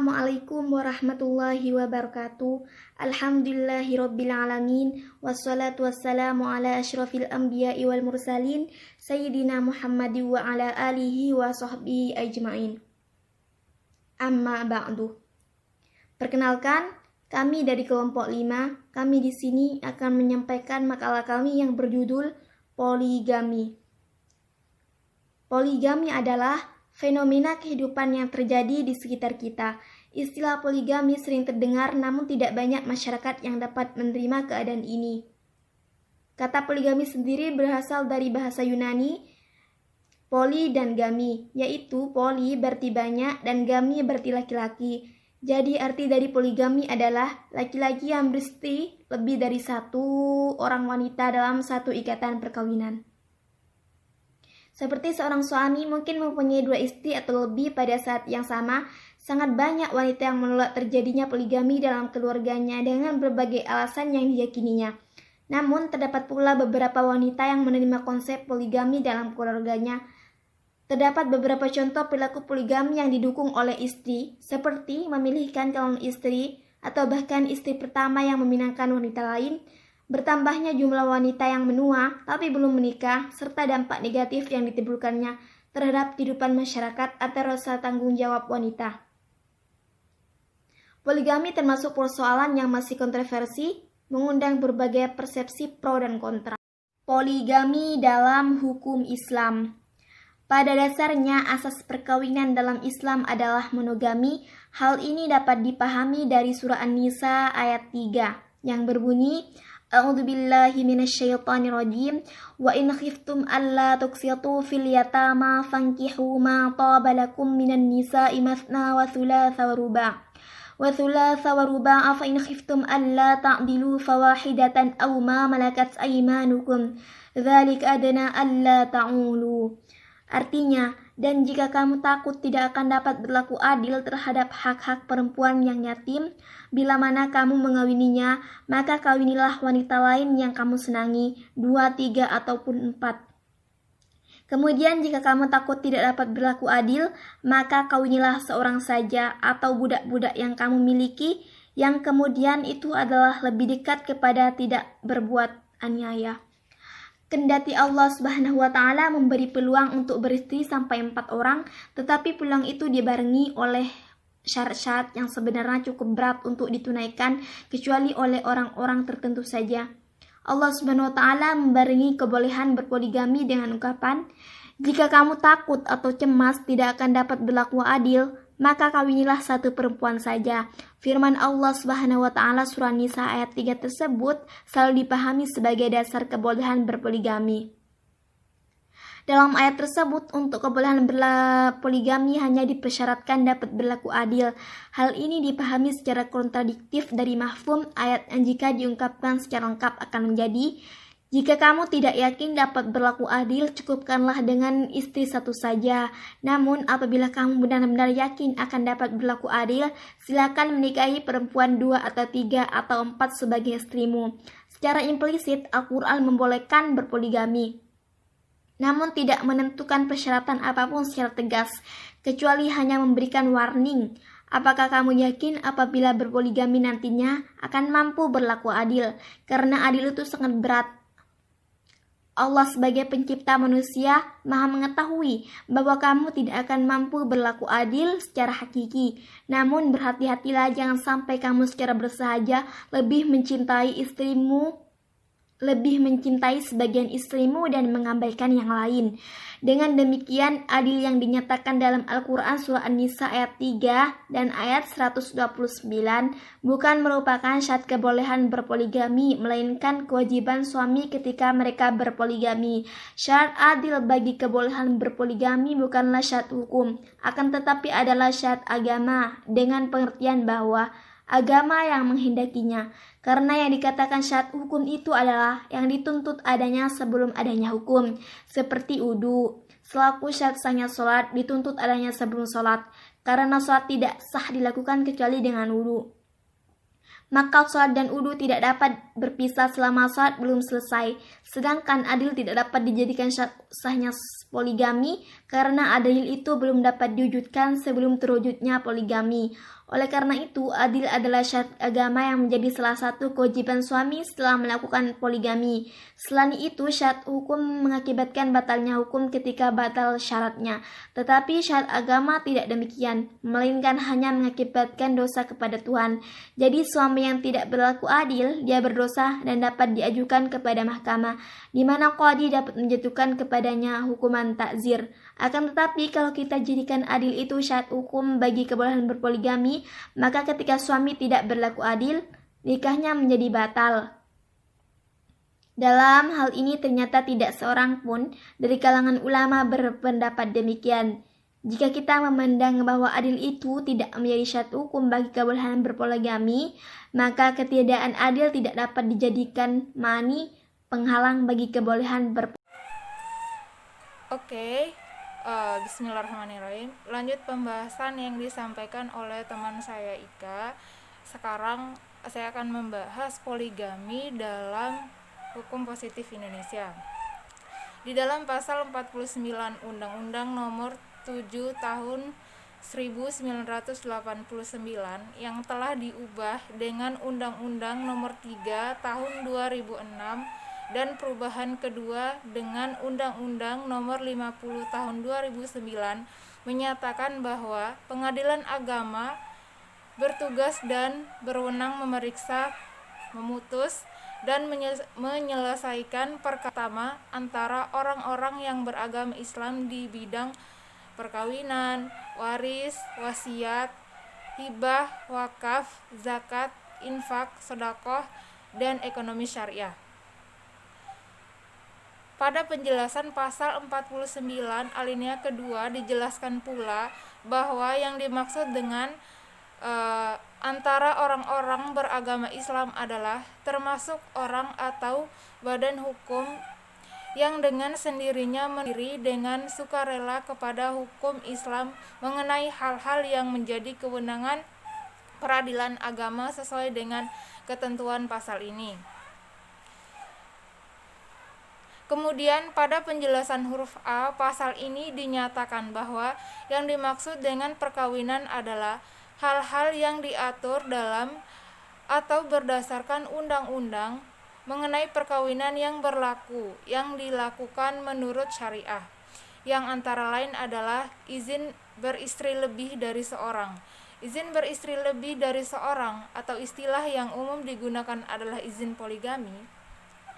Assalamualaikum warahmatullahi wabarakatuh. Alhamdulillahirrabbilalamin. Wassalatu wassalamu ala ashrafil anbiya'i wal mursalin Sayyidina Muhammadin wa ala alihi wa sahbihi ajma'in. Amma ba'du. Perkenalkan, kami dari kelompok 5. Kami di sini akan menyampaikan makalah kami yang berjudul Poligami. Poligami adalah fenomena kehidupan yang terjadi di sekitar kita. Istilah poligami sering terdengar, namun tidak banyak masyarakat yang dapat menerima keadaan ini. Kata poligami sendiri berasal dari bahasa Yunani, poli dan gami, yaitu poli berarti banyak dan gami berarti laki-laki. Jadi arti dari poligami adalah laki-laki yang beristri lebih dari satu orang wanita dalam satu ikatan perkawinan. Seperti seorang suami mungkin mempunyai 2 istri atau lebih pada saat yang sama, sangat banyak wanita yang menolak terjadinya poligami dalam keluarganya dengan berbagai alasan yang diyakininya. Namun, terdapat pula beberapa wanita yang menerima konsep poligami dalam keluarganya. Terdapat beberapa contoh perilaku poligami yang didukung oleh istri, seperti memilihkan calon istri atau bahkan istri pertama yang meminangkan wanita lain, bertambahnya jumlah wanita yang menua tapi belum menikah, serta dampak negatif yang ditimbulkannya terhadap kehidupan masyarakat atau rasa tanggung jawab wanita. Poligami termasuk persoalan yang masih kontroversi, mengundang berbagai persepsi pro dan kontra. Poligami dalam hukum Islam. Pada dasarnya, asas perkawinan dalam Islam adalah monogami. Hal ini dapat dipahami dari surah An-Nisa ayat 3 yang berbunyi, A'udzu billahi minasyaitonir rajim wa in khiftum alla tuqsitu fil yatama fankihu ma taba lakum minan nisa'i mathna wa thulatha wa ruba' fa in khiftum alla ta'dilu fawahidatan aw ma malakat aymanukum dzalika adna alla ta'ulu. Artinya, dan jika kamu takut tidak akan dapat berlaku adil terhadap hak-hak perempuan yang yatim, bila mana kamu mengawininya, maka kawinilah wanita lain yang kamu senangi, 2, 3, ataupun 4. Kemudian jika kamu takut tidak dapat berlaku adil, maka kawinilah seorang saja atau budak-budak yang kamu miliki, yang kemudian itu adalah lebih dekat kepada tidak berbuat aniaya. Kendati Allah Subhanahu wa Ta'ala memberi peluang untuk beristri sampai 4 orang, tetapi peluang itu dibarengi oleh syarat-syarat yang sebenarnya cukup berat untuk ditunaikan, kecuali oleh orang-orang tertentu saja. Allah Subhanahu wa Ta'ala membarengi kebolehan berpoligami dengan ungkapan, jika kamu takut atau cemas tidak akan dapat berlaku adil, maka kawinilah satu perempuan saja. Firman Allah Subhanahu wa Ta'ala surah Nisa ayat 3 tersebut selalu dipahami sebagai dasar kebolehan berpoligami. Dalam ayat tersebut, untuk kebolehan berpoligami hanya dipersyaratkan dapat berlaku adil. Hal ini dipahami secara kontradiktif dari mafhum ayat yang jika diungkapkan secara lengkap akan menjadi, jika kamu tidak yakin dapat berlaku adil, cukupkanlah dengan istri satu saja. Namun, apabila kamu benar-benar yakin akan dapat berlaku adil, silakan menikahi perempuan 2 atau 3 atau 4 sebagai istrimu. Secara implisit, Al-Quran membolehkan berpoligami, namun tidak menentukan persyaratan apapun secara tegas, kecuali hanya memberikan warning. Apakah kamu yakin apabila berpoligami nantinya akan mampu berlaku adil? Karena adil itu sangat berat. Allah sebagai pencipta manusia maha mengetahui bahwa kamu tidak akan mampu berlaku adil secara hakiki. Namun berhati-hatilah jangan sampai kamu secara bersahaja lebih mencintai sebagian istrimu dan mengabaikan yang lain. Dengan demikian, adil yang dinyatakan dalam Al-Quran surah An-Nisa ayat 3 dan ayat 129 bukan merupakan syarat kebolehan berpoligami, melainkan kewajiban suami ketika mereka berpoligami. Syarat adil bagi kebolehan berpoligami bukanlah syarat hukum, akan tetapi adalah syarat agama, dengan pengertian bahwa agama yang menghendakinya. Karena yang dikatakan syarat hukum itu adalah yang dituntut adanya sebelum adanya hukum. Seperti wudu, selaku syarat sahnya sholat dituntut adanya sebelum sholat. Karena sholat tidak sah dilakukan kecuali dengan wudu. Maka sholat dan wudu tidak dapat berpisah selama sholat belum selesai. Sedangkan adil tidak dapat dijadikan syarat sahnya poligami karena adil itu belum dapat diwujudkan sebelum terwujudnya poligami. Oleh karena itu, adil adalah syarat agama yang menjadi salah satu kewajiban suami setelah melakukan poligami. Selain itu, syarat hukum mengakibatkan batalnya hukum ketika batal syaratnya. Tetapi syarat agama tidak demikian, melainkan hanya mengakibatkan dosa kepada Tuhan. Jadi suami yang tidak berlaku adil, dia berdosa dan dapat diajukan kepada mahkamah, di mana qadhi dapat menjatuhkan kepadanya hukuman takzir. Akan tetapi kalau kita jadikan adil itu syarat hukum bagi kebolehan berpoligami, maka ketika suami tidak berlaku adil, nikahnya menjadi batal. Dalam hal ini ternyata tidak seorang pun dari kalangan ulama berpendapat demikian. Jika kita memandang bahwa adil itu tidak menjadi syarat hukum bagi kebolehan berpoligami, maka ketiadaan adil tidak dapat dijadikan mani penghalang bagi kebolehan berpoligami. Oke. Bismillahirrahmanirrahim. Lanjut pembahasan yang disampaikan oleh teman saya Ika. Sekarang saya akan membahas poligami dalam hukum positif Indonesia. Di dalam pasal 49 Undang-Undang Nomor 7 Tahun 1989 yang telah diubah dengan Undang-Undang Nomor 3 Tahun 2006 dan perubahan kedua dengan Undang-Undang Nomor 50 Tahun 2009 menyatakan bahwa pengadilan agama bertugas dan berwenang memeriksa, memutus, dan menyelesaikan perkara antara orang-orang yang beragama Islam di bidang perkawinan, waris, wasiat, hibah, wakaf, zakat, infak, sedekah, dan ekonomi syariah. Pada penjelasan pasal 49 alinea kedua dijelaskan pula bahwa yang dimaksud dengan antara orang-orang beragama Islam adalah termasuk orang atau badan hukum yang dengan sendirinya mendiri dengan sukarela kepada hukum Islam mengenai hal-hal yang menjadi kewenangan peradilan agama sesuai dengan ketentuan pasal ini. Kemudian pada penjelasan huruf A, pasal ini dinyatakan bahwa yang dimaksud dengan perkawinan adalah hal-hal yang diatur dalam atau berdasarkan undang-undang mengenai perkawinan yang berlaku, yang dilakukan menurut syariah, yang antara lain adalah izin beristri lebih dari seorang. Izin beristri lebih dari seorang atau istilah yang umum digunakan adalah izin poligami.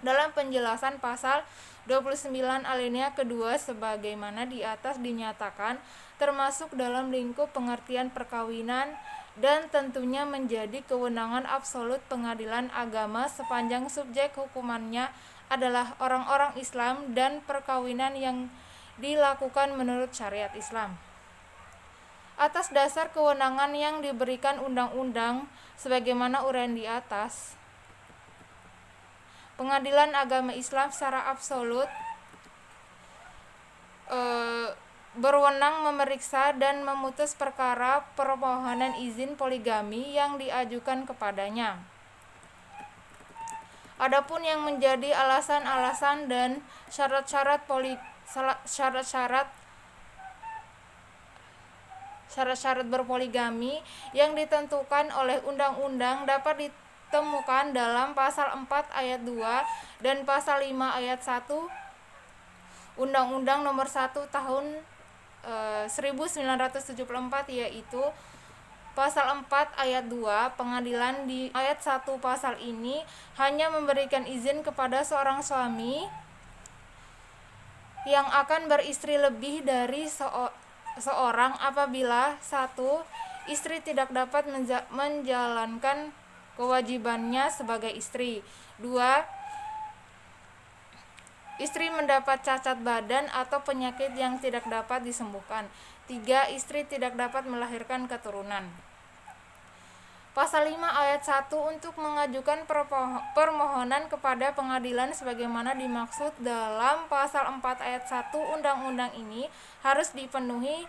Dalam penjelasan pasal 29 alinea kedua sebagaimana di atas dinyatakan termasuk dalam lingkup pengertian perkawinan dan tentunya menjadi kewenangan absolut pengadilan agama sepanjang subjek hukumannya adalah orang-orang Islam dan perkawinan yang dilakukan menurut syariat Islam. Atas dasar kewenangan yang diberikan undang-undang sebagaimana uraian di atas, Pengadilan Agama Islam secara absolut berwenang memeriksa dan memutus perkara permohonan izin poligami yang diajukan kepadanya. Adapun yang menjadi alasan-alasan dan syarat-syarat berpoligami yang ditentukan oleh undang-undang dapat ditemukan dalam pasal 4 ayat 2 dan pasal 5 ayat 1 Undang-Undang Nomor 1 Tahun 1974, yaitu pasal 4 ayat 2 pengadilan di ayat 1 pasal ini hanya memberikan izin kepada seorang suami yang akan beristri lebih dari seorang apabila 1. Istri tidak dapat menjalankan kewajibannya sebagai istri. 2. Istri mendapat cacat badan atau penyakit yang tidak dapat disembuhkan. 3. Istri tidak dapat melahirkan keturunan. Pasal 5 ayat 1 untuk mengajukan permohonan kepada pengadilan sebagaimana dimaksud dalam pasal 4 ayat 1 undang-undang ini harus dipenuhi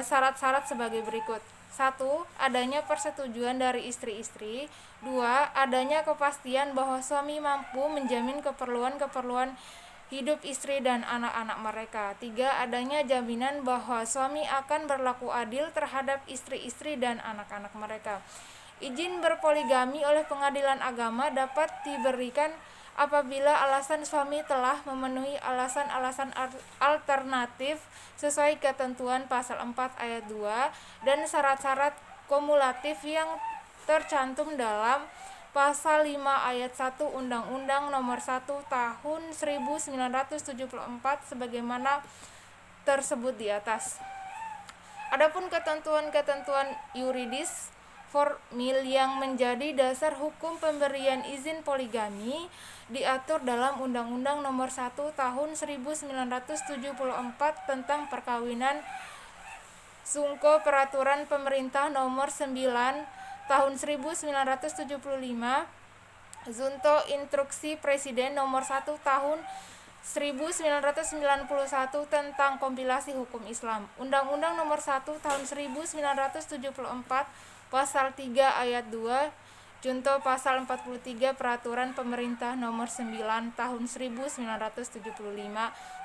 syarat-syarat sebagai berikut. 1. Adanya persetujuan dari istri-istri. 2. Adanya kepastian bahwa suami mampu menjamin keperluan-keperluan hidup istri dan anak-anak mereka. 3. Adanya jaminan bahwa suami akan berlaku adil terhadap istri-istri dan anak-anak mereka. Izin berpoligami oleh pengadilan agama dapat diberikan apabila alasan suami telah memenuhi alasan-alasan alternatif sesuai ketentuan pasal 4 ayat 2 dan syarat-syarat kumulatif yang tercantum dalam pasal 5 ayat 1 Undang-Undang Nomor 1 Tahun 1974 sebagaimana tersebut di atas. Adapun ketentuan-ketentuan yuridis formil yang menjadi dasar hukum pemberian izin poligami diatur dalam Undang-Undang Nomor 1 Tahun 1974 tentang perkawinan, Sungko Peraturan Pemerintah Nomor 9 Tahun 1975, Junto Instruksi Presiden Nomor 1 Tahun 1991 tentang kompilasi hukum Islam, Undang-Undang Nomor 1 Tahun 1974 Pasal 3 ayat 2, Junto Pasal 43 Peraturan Pemerintah Nomor 9 Tahun 1975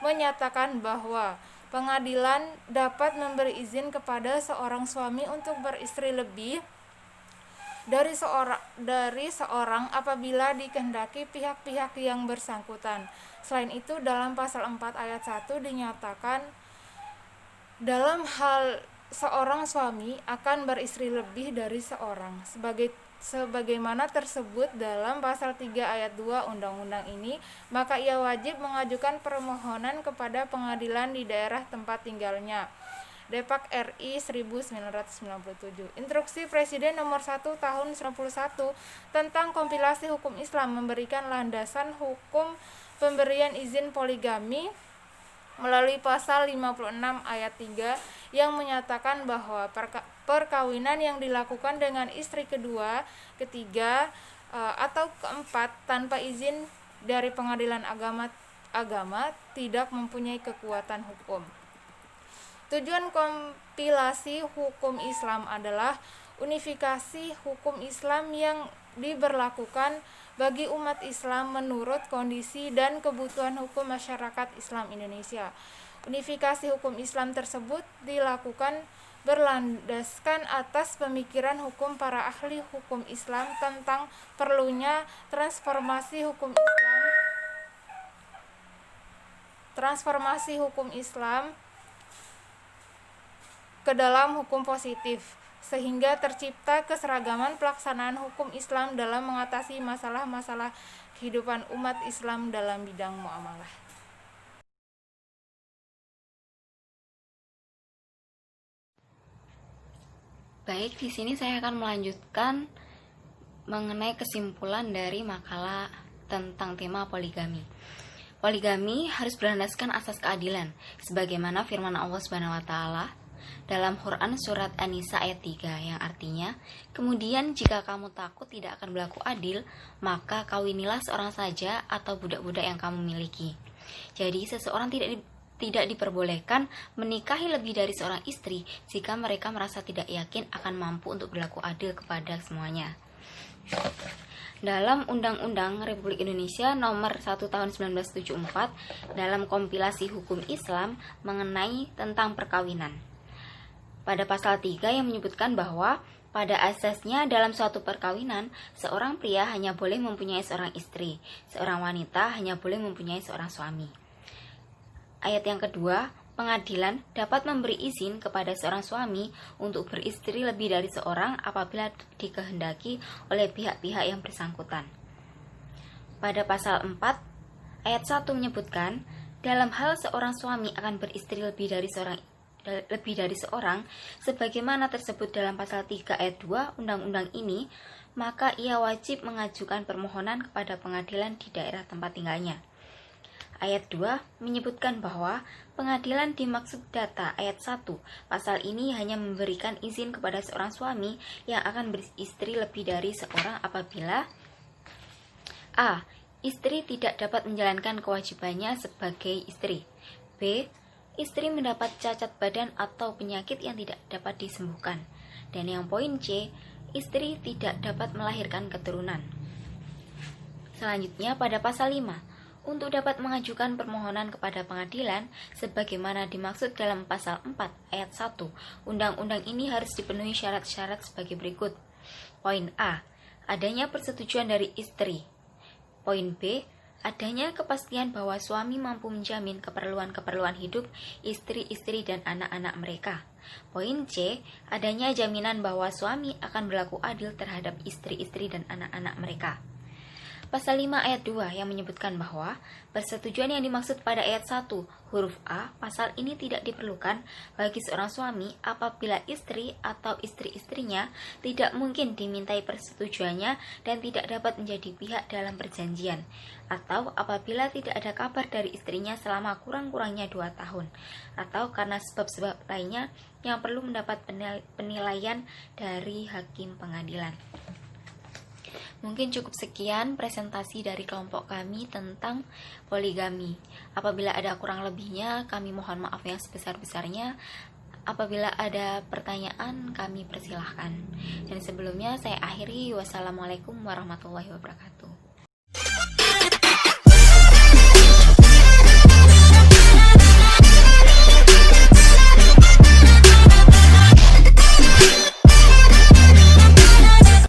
menyatakan bahwa pengadilan dapat memberi izin kepada seorang suami untuk beristri lebih dari seorang apabila dikehendaki pihak-pihak yang bersangkutan. Selain itu, dalam pasal 4 ayat 1 dinyatakan dalam hal seorang suami akan beristri lebih dari seorang sebagaimana tersebut dalam pasal 3 ayat 2 undang-undang ini, maka ia wajib mengajukan permohonan kepada pengadilan di daerah tempat tinggalnya. Depak RI 1997. Instruksi Presiden Nomor 1 Tahun 1991 tentang kompilasi hukum Islam memberikan landasan hukum pemberian izin poligami melalui pasal 56 ayat 3 yang menyatakan bahwa perkawinan yang dilakukan dengan istri kedua, ketiga, atau keempat tanpa izin dari pengadilan agama tidak mempunyai kekuatan hukum. Tujuan kompilasi hukum Islam adalah unifikasi hukum Islam yang diberlakukan bagi umat Islam menurut kondisi dan kebutuhan hukum masyarakat Islam Indonesia. Unifikasi hukum Islam tersebut dilakukan berlandaskan atas pemikiran hukum para ahli hukum Islam tentang perlunya transformasi hukum Islam ke dalam hukum positif, sehingga tercipta keseragaman pelaksanaan hukum Islam dalam mengatasi masalah-masalah kehidupan umat Islam dalam bidang muamalah. Baik, di sini saya akan melanjutkan mengenai kesimpulan dari makalah tentang tema poligami. Poligami harus berlandaskan asas keadilan, sebagaimana firman Allah SWT dalam Quran surat An-Nisa ayat 3 yang artinya, kemudian jika kamu takut tidak akan berlaku adil, maka kawinilah seorang saja atau budak-budak yang kamu miliki. Jadi seseorang tidak diperbolehkan menikahi lebih dari seorang istri jika mereka merasa tidak yakin akan mampu untuk berlaku adil kepada semuanya. Dalam Undang-Undang Republik Indonesia Nomor 1 Tahun 1974 dalam kompilasi hukum Islam mengenai tentang perkawinan, pada pasal 3 yang menyebutkan bahwa pada asasnya dalam suatu perkawinan, seorang pria hanya boleh mempunyai seorang istri, seorang wanita hanya boleh mempunyai seorang suami. Ayat yang kedua, pengadilan dapat memberi izin kepada seorang suami untuk beristri lebih dari seorang apabila dikehendaki oleh pihak-pihak yang bersangkutan. Pada pasal 4, ayat 1 menyebutkan, dalam hal seorang suami akan beristri lebih dari seorang, sebagaimana tersebut dalam pasal 3 ayat 2 undang-undang ini, maka ia wajib mengajukan permohonan kepada pengadilan di daerah tempat tinggalnya. Ayat 2 menyebutkan bahwa pengadilan dimaksud data ayat 1. Pasal ini hanya memberikan izin kepada seorang suami yang akan beristri lebih dari seorang apabila A. Istri tidak dapat menjalankan kewajibannya sebagai istri. B. Istri mendapat cacat badan atau penyakit yang tidak dapat disembuhkan. Dan yang poin C, istri tidak dapat melahirkan keturunan. Selanjutnya pada pasal 5, Untuk dapat mengajukan permohonan kepada pengadilan sebagaimana dimaksud dalam pasal 4 ayat 1, undang-undang ini harus dipenuhi syarat-syarat sebagai berikut. Poin A, adanya persetujuan dari istri. Poin B, adanya kepastian bahwa suami mampu menjamin keperluan-keperluan hidup istri-istri dan anak-anak mereka. Poin C, adanya jaminan bahwa suami akan berlaku adil terhadap istri-istri dan anak-anak mereka. Pasal 5 ayat 2 yang menyebutkan bahwa persetujuan yang dimaksud pada ayat 1 huruf A, pasal ini tidak diperlukan bagi seorang suami apabila istri atau istri-istrinya tidak mungkin dimintai persetujuannya dan tidak dapat menjadi pihak dalam perjanjian, atau apabila tidak ada kabar dari istrinya selama kurang-kurangnya 2 tahun, atau karena sebab-sebab lainnya yang perlu mendapat penilaian dari hakim pengadilan. Mungkin cukup sekian presentasi dari kelompok kami tentang poligami. Apabila ada kurang lebihnya, kami mohon maaf yang sebesar-besarnya. Apabila ada pertanyaan, kami persilahkan. Dan sebelumnya saya akhiri. Wassalamualaikum warahmatullahi wabarakatuh.